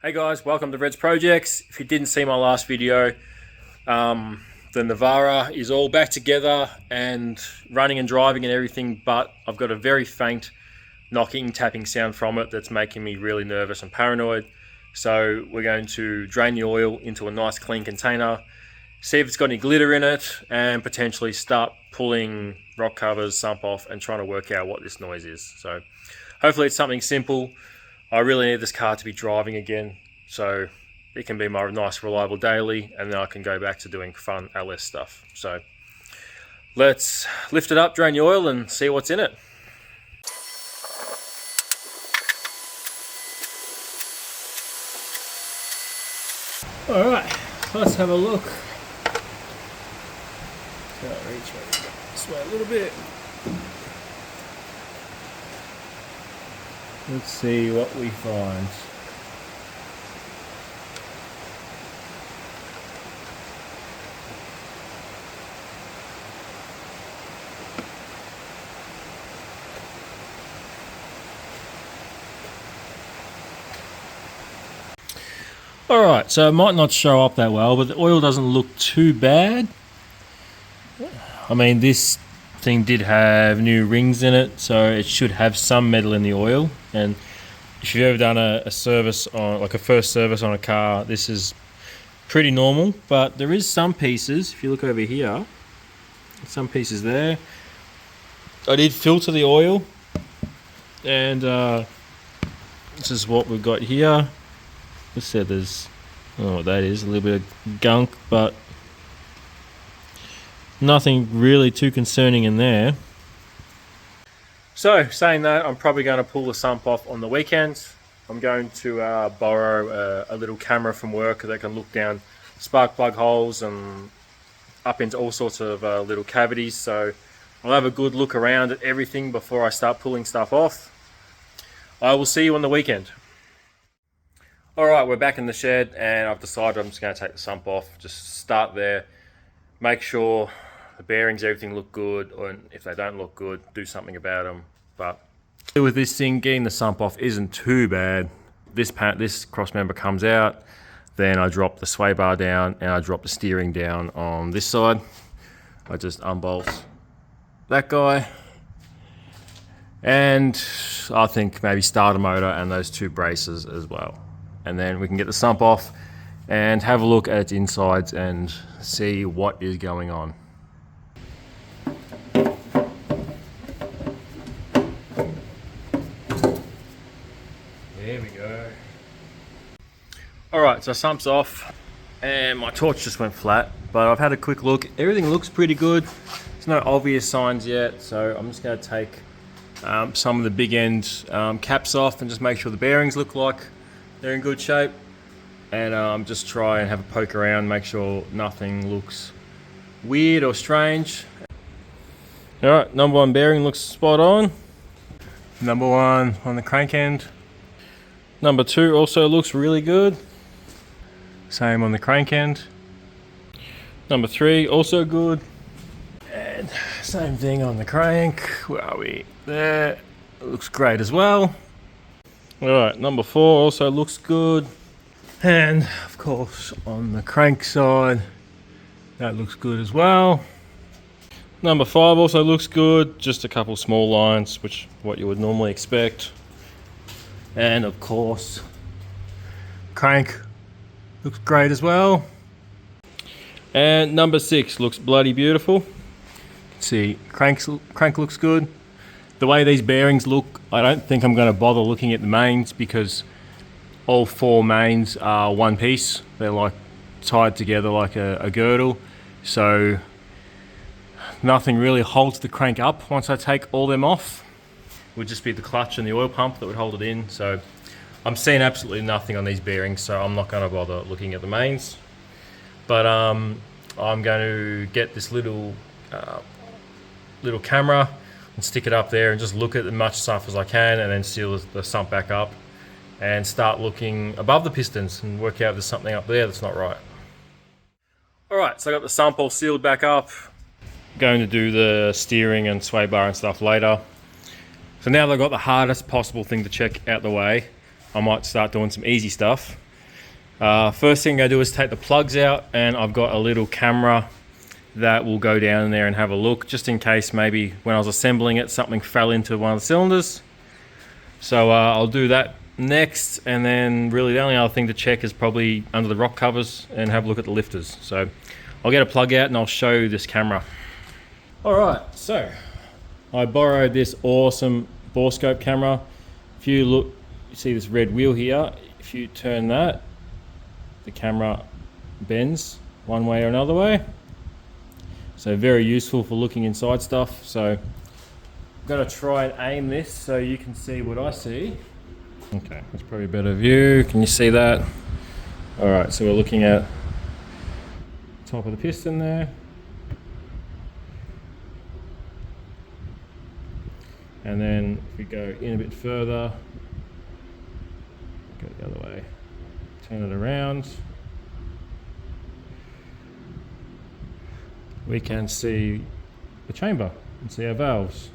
Hey guys, welcome to Red's Projects. If you didn't see my last video, the Navara is all back together and running and driving and everything, but I've got a very faint knocking, tapping sound from it that's making me really nervous and paranoid. So we're going to drain the oil into a nice clean container, see if it's got any glitter in it, and potentially start pulling rock covers, sump off, and trying to work out what this noise is. So hopefully it's something simple. I really need this car to be driving again, so it can be my nice reliable daily, and then I can go back to doing fun LS stuff. So let's lift it up, drain the oil, and see what's in it. Alright, let's have a look. So I'll reach this way a little bit. Let's see what we find. Alright, so it might not show up that well, but the oil doesn't look too bad. I mean, this thing did have new rings in it, so it should have some metal in the oil. And if you've ever done a service on, like a first service on a car, this is pretty normal. But there is some pieces, if you look over here, some pieces there. I did filter the oil, and this is what we've got here. I said there's, I don't know what that is, a little bit of gunk, but nothing really too concerning in there. So, saying that, I'm probably going to pull the sump off on the weekend. I'm going to borrow a little camera from work that can look down spark plug holes and up into all sorts of little cavities. So I'll have a good look around at everything before I start pulling stuff off. I will see you on the weekend. Alright, we're back in the shed, and I've decided I'm just going to take the sump off. Just start there, make sure the bearings, everything look good, or if they don't look good, do something about them. But with this thing, getting the sump off isn't too bad. This cross member comes out, then I drop the sway bar down and I drop the steering down on this side. I just unbolt that guy, and I think maybe starter motor and those two braces as well. And then we can get the sump off and have a look at its insides and see what is going on. There we go. Alright, so sump's off and my torch just went flat, but I've had a quick look. Everything looks pretty good. There's no obvious signs yet, so I'm just going to take some of the big end caps off and just make sure the bearings look like they're in good shape, and just try and have a poke around, make sure nothing looks weird or strange. Alright, number one bearing looks spot on. Number one on the crank end. Number two also looks really good. Same on the crank end. Number three also good. And same thing on the crank. Where are we? There. It looks great as well. Alright, number four also looks good. And of course on the crank side, that looks good as well. Number five also looks good, just a couple small lines, which what you would normally expect. And of course, crank looks great as well. And number six looks bloody beautiful. See, crank looks good. The way these bearings look, I don't think I'm going to bother looking at the mains, because all four mains are one piece. They're like tied together like a girdle. So nothing really holds the crank up once I take all them off. It would just be the clutch and the oil pump that would hold it in. So I'm seeing absolutely nothing on these bearings, so I'm not going to bother looking at the mains. But I'm going to get this little camera and stick it up there and just look at as much stuff as I can, and then seal the sump back up and start looking above the pistons and work out if there's something up there that's not right. Alright, so I got the sump all sealed back up. Going to do the steering and sway bar and stuff later. So now that I've got the hardest possible thing to check out the way, I might start doing some easy stuff. First thing I do is take the plugs out, and I've got a little camera that will go down there and have a look, just in case maybe when I was assembling it something fell into one of the cylinders. So I'll do that next, and then really the only other thing to check is probably under the rock covers and have a look at the lifters. So I'll get a plug out and I'll show you this camera. Alright, so I borrowed this awesome borescope camera. If you look, you see this red wheel here. If you turn that, the camera bends one way or another way. So very useful for looking inside stuff. So I'm going to try and aim this so you can see what I see. Okay, that's probably a better view. Can you see that? Alright, so we're looking at top of the piston there. And then if we go in a bit further, go the other way, turn it around, we can see the chamber and see our valves.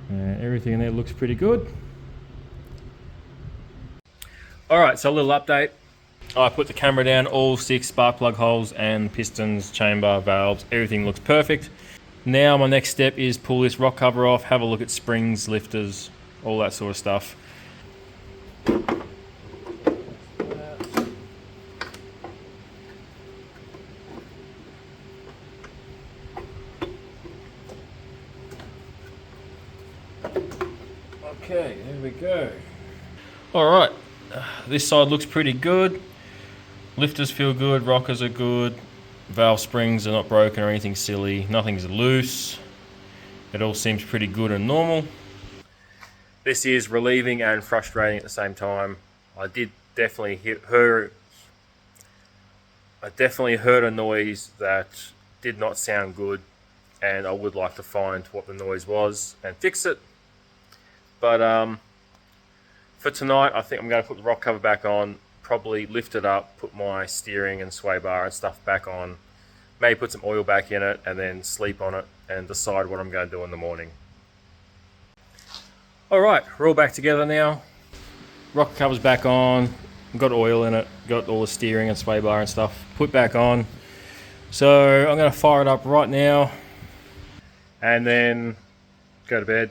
And everything in there looks pretty good. Alright, so a little update. I put the camera down, all 6 spark plug holes and pistons, chamber, valves, everything looks perfect. Now my next step is pull this rock cover off, have a look at springs, lifters, all that sort of stuff. Okay, there we go. Alright, this side looks pretty good. Lifters feel good, rockers are good, valve springs are not broken or anything silly, nothing's loose. It all seems pretty good and normal. This is relieving and frustrating at the same time. I definitely heard a noise that did not sound good, and I would like to find what the noise was and fix it. But for tonight, I think I'm going to put the rock cover back on, probably lift it up, put my steering and sway bar and stuff back on, maybe put some oil back in it, and then sleep on it and decide what I'm going to do in the morning. Alright, we're all back together now. Rock cover's back on, got oil in it, got all the steering and sway bar and stuff put back on. So I'm going to fire it up right now and then go to bed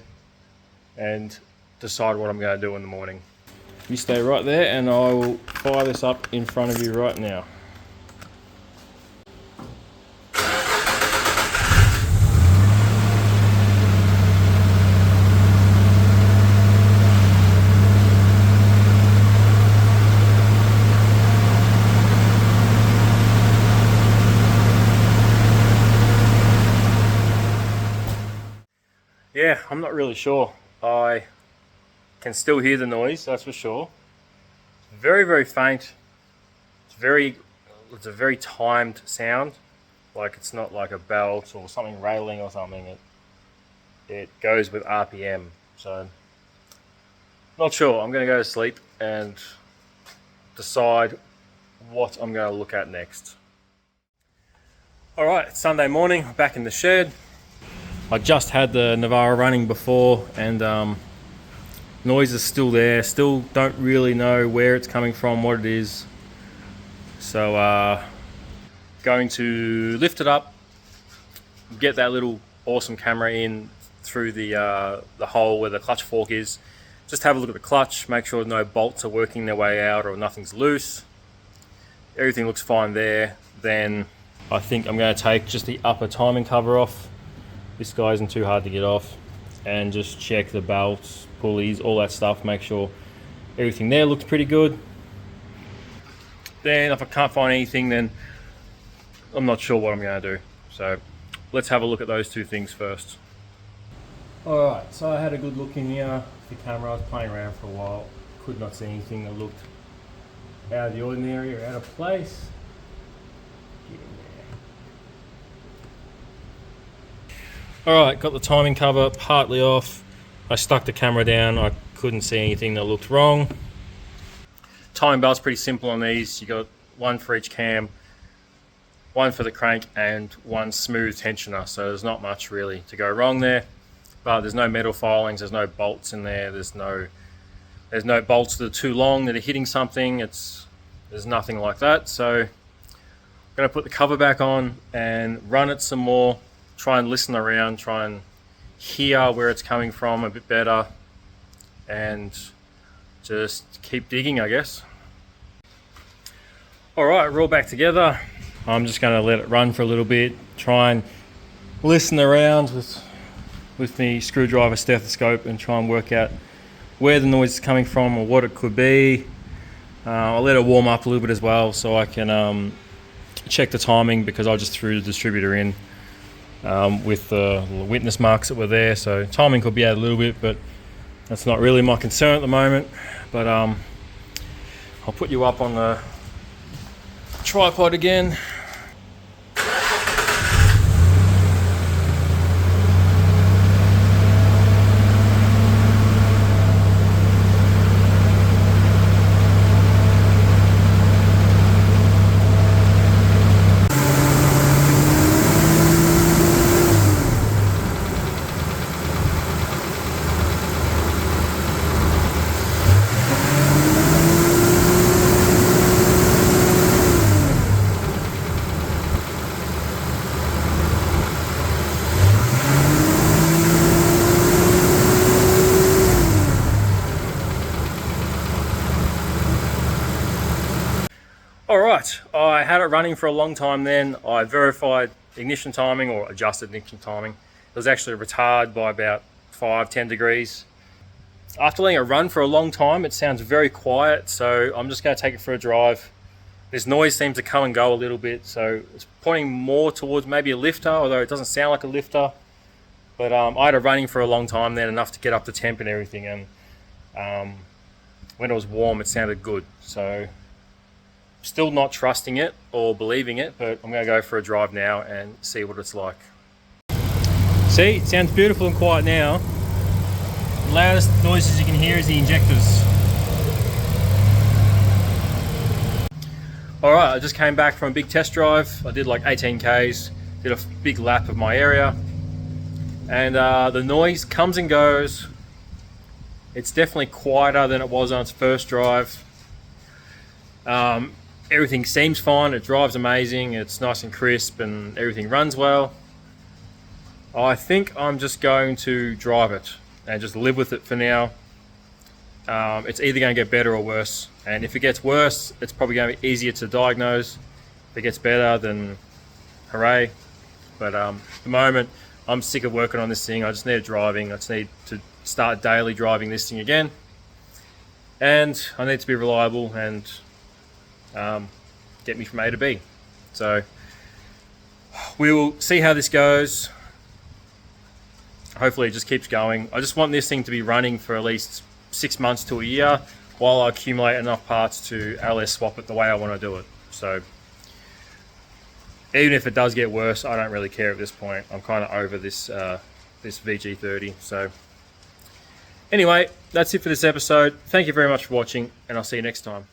and decide what I'm going to do in the morning. You stay right there and I will fire this up in front of you right now. Yeah, I'm not really sure. I can still hear the noise, that's for sure. It's very, very faint. It's a very timed sound. Like it's not like a belt or something railing or something. It goes with RPM. So not sure. I'm going to go to sleep and decide what I'm going to look at next. All right, it's Sunday morning, back in the shed. I just had the Navara running before, and noise is still there. Still don't really know where it's coming from, what it is. So going to lift it up, get that little awesome camera in through the hole where the clutch fork is. Just have a look at the clutch, make sure no bolts are working their way out or nothing's loose. Everything looks fine there. Then I think I'm going to take just the upper timing cover off. This guy isn't too hard to get off, and just check the belts, pulleys, all that stuff, make sure everything there looks pretty good. Then if I can't find anything, then I'm not sure what I'm going to do. So let's have a look at those two things first. Alright, so I had a good look in here. The camera, I was playing around for a while, could not see anything that looked out of the ordinary or out of place. Get in there. Alright, got the timing cover partly off. I stuck the camera down, I couldn't see anything that looked wrong. Timing belt's pretty simple on these. You got one for each cam, one for the crank, and one smooth tensioner, so there's not much really to go wrong there. but there's no metal filings, there's no bolts in there, there's no bolts that are too long that are hitting something. There's nothing like that. So I'm going to put the cover back on and run it some more, try and listen around, try and hear where it's coming from a bit better, and just keep digging, I guess. All right, we're all back together. I'm just going to let it run for a little bit, try and listen around with the screwdriver stethoscope and try and work out where the noise is coming from or what it could be. I'll let it warm up a little bit as well so I can check the timing, because I just threw the distributor in with the witness marks that were there. So timing could be out a little bit, but that's not really my concern at the moment. But I'll put you up on the tripod again. Alright, I had it running for a long time then. I verified ignition timing, or adjusted ignition timing. It was actually retarded by about 5-10 degrees. After letting it run for a long time, it sounds very quiet, so I'm just going to take it for a drive. This noise seems to come and go a little bit, so it's pointing more towards maybe a lifter, although it doesn't sound like a lifter. But I had it running for a long time then, enough to get up to temp and everything, and when it was warm it sounded good. So still not trusting it or believing it, but I'm going to go for a drive now and see what it's like. See, it sounds beautiful and quiet now. The loudest noises you can hear is the injectors. Alright, I just came back from a big test drive. I did like 18 Ks, did a big lap of my area, and the noise comes and goes. It's definitely quieter than it was on its first drive. Everything seems fine, it drives amazing, it's nice and crisp, and everything runs well. I think I'm just going to drive it and just live with it for now. It's either going to get better or worse, and if it gets worse, it's probably going to be easier to diagnose. If it gets better, then hooray. But at the moment, I'm sick of working on this thing. I just need driving. I just need to start daily driving this thing again, and I need to be reliable and get me from A to B. So we will see how this goes. Hopefully it just keeps going. I just want this thing to be running for at least 6 months to a year while I accumulate enough parts to LS swap it the way I want to do it. So even if it does get worse, I don't really care at this point. I'm kind of over this this VG30. So anyway, that's it for this episode. Thank you very much for watching, and I'll see you next time.